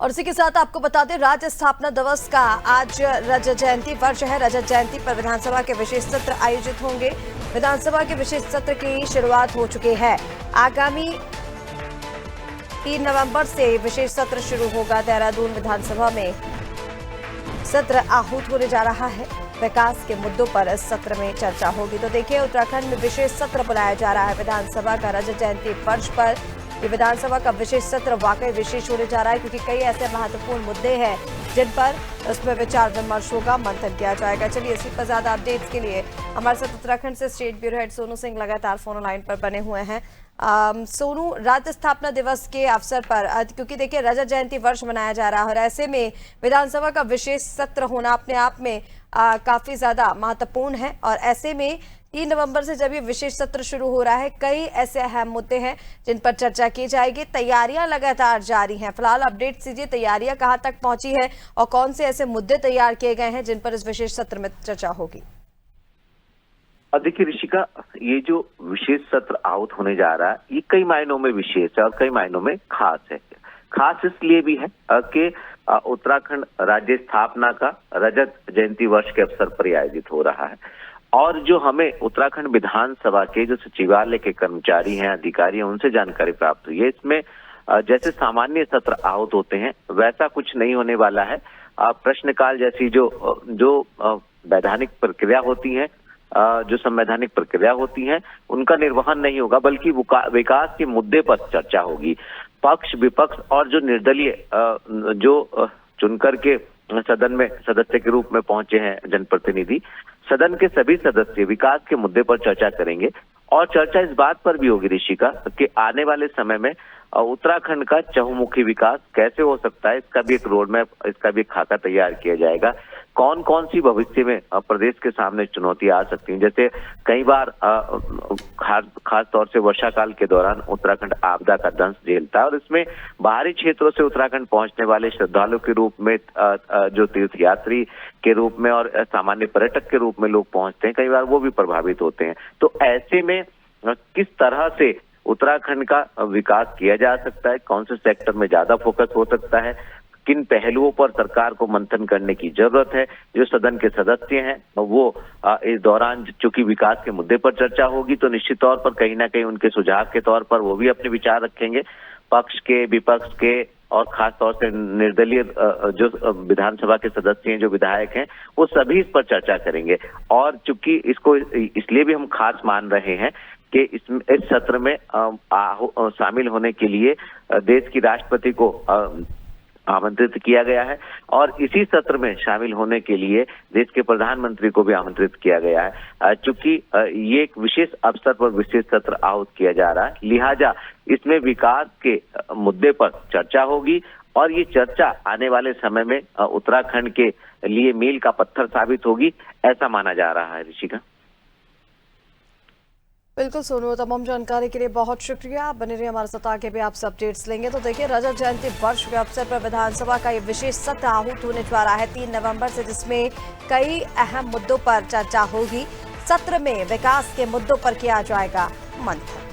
और इसी के साथ आपको बता दें, राज्य स्थापना दिवस का आज रजत जयंती वर्ष है। रजत जयंती पर विधानसभा के विशेष सत्र आयोजित होंगे। विधानसभा के विशेष सत्र की शुरुआत हो चुकी है। आगामी 3 नवंबर से विशेष सत्र शुरू होगा। देहरादून विधानसभा में सत्र आहूत होने जा रहा है। विकास के मुद्दों पर इस सत्र में चर्चा होगी। तो देखिए, उत्तराखंड में विशेष सत्र बुलाया जा रहा है विधानसभा का रजत जयंती वर्ष पर। ये विधानसभा का विशेष सत्र वाकई विशेष होने जा रहा है, क्योंकि कई ऐसे महत्वपूर्ण मुद्दे हैं जिन पर उसमें विचार विमर्श होगा, मंथन किया जाएगा। चलिए, इसी पर ज्यादा अपडेट्स के लिए हमारे साथ उत्तराखंड से state bureau head Sonu Singh लगातार फोन लाइन पर बने हुए हैं। सोनू, राज्य स्थापना दिवस के अवसर पर, क्योंकि देखिए रजत जयंती वर्ष मनाया जा रहा है और ऐसे में विधानसभा का विशेष सत्र होना अपने आप में काफी ज्यादा महत्वपूर्ण है, और ऐसे में 3 नवंबर से जब ये विशेष सत्र शुरू हो रहा है, कई ऐसे अहम मुद्दे हैं जिन पर चर्चा की जाएगी। तैयारियां लगातार जारी हैं। फिलहाल अपडेट दीजिए, तैयारियां कहां तक पहुंची है और कौन से ऐसे मुद्दे तैयार किए गए हैं जिन पर इस विशेष सत्र में चर्चा होगी। देखिए ऋषिका, ये जो विशेष सत्र आहूत होने जा रहा है, ये कई मायनों में विशेष है और कई मायनों में खास है। खास इसलिए भी है कि उत्तराखंड राज्य स्थापना का रजत जयंती वर्ष के अवसर पर आयोजित हो रहा है, और जो हमें उत्तराखंड विधानसभा के जो सचिवालय के कर्मचारी हैं, अधिकारी हैं, उनसे जानकारी प्राप्त हुई है। इसमें जैसे सामान्य सत्र आहूत होते हैं वैसा कुछ नहीं होने वाला है। प्रश्नकाल जैसी जो वैधानिक प्रक्रिया होती है, जो संवैधानिक प्रक्रिया होती है, उनका निर्वहन नहीं होगा, बल्कि विकास के मुद्दे पर चर्चा होगी। पक्ष विपक्ष और जो निर्दलीय जो चुनकर के सदन में सदस्य के रूप में पहुंचे हैं जनप्रतिनिधि, सदन के सभी सदस्य विकास के मुद्दे पर चर्चा करेंगे। और चर्चा इस बात पर भी होगी ऋषिका कि आने वाले समय में उत्तराखंड का चहुमुखी विकास कैसे हो सकता है, इसका भी एक रोड मैप, इसका भी एक खाका तैयार किया जाएगा। कौन कौन सी भविष्य में प्रदेश के सामने चुनौतियां आ सकती हैं, जैसे कई बार खास तौर से वर्षा काल के दौरान उत्तराखंड आपदा का दंश झेलता है, और इसमें बाहरी क्षेत्रों से उत्तराखंड पहुंचने वाले श्रद्धालुओं के रूप में, जो तीर्थ यात्री के रूप में और सामान्य पर्यटक के रूप में लोग पहुंचते हैं, कई बार वो भी प्रभावित होते हैं। तो ऐसे में किस तरह से उत्तराखंड का विकास किया जा सकता है, कौन से सेक्टर में ज्यादा फोकस हो सकता है, किन पहलुओं पर सरकार को मंथन करने की जरूरत है। जो सदन के सदस्य हैं वो इस दौरान चूंकि विकास के मुद्दे पर चर्चा होगी, तो निश्चित तौर पर कहीं ना कहीं उनके सुझाव के तौर पर वो भी अपने विचार रखेंगे। पक्ष के, विपक्ष के और खास तौर से निर्दलीय जो विधानसभा के सदस्य हैं, जो विधायक हैं, वो सभी इस पर चर्चा करेंगे। और चूंकि इसको इसलिए भी हम खास मान रहे हैं कि इस सत्र में शामिल होने के लिए देश की राष्ट्रपति को आमंत्रित किया गया है, और इसी सत्र में शामिल होने के लिए देश के प्रधानमंत्री को भी आमंत्रित किया गया है। चूंकि ये एक विशेष अवसर पर विशेष सत्र आहूत किया जा रहा है, लिहाजा इसमें विकास के मुद्दे पर चर्चा होगी, और ये चर्चा आने वाले समय में उत्तराखंड के लिए मील का पत्थर साबित होगी, ऐसा माना जा रहा है ऋषिका। बिल्कुल सोनू, तमाम जानकारी के लिए बहुत शुक्रिया। आप बने रहिए हमारे साथ, आगे भी आपसे अपडेट्स लेंगे। तो देखिए, रजत जयंती वर्ष के अवसर पर विधानसभा का ये विशेष सत्र आहूत होने जा रहा है 3 नवंबर से, जिसमें कई अहम मुद्दों पर चर्चा होगी। सत्र में विकास के मुद्दों पर किया जाएगा मंथन।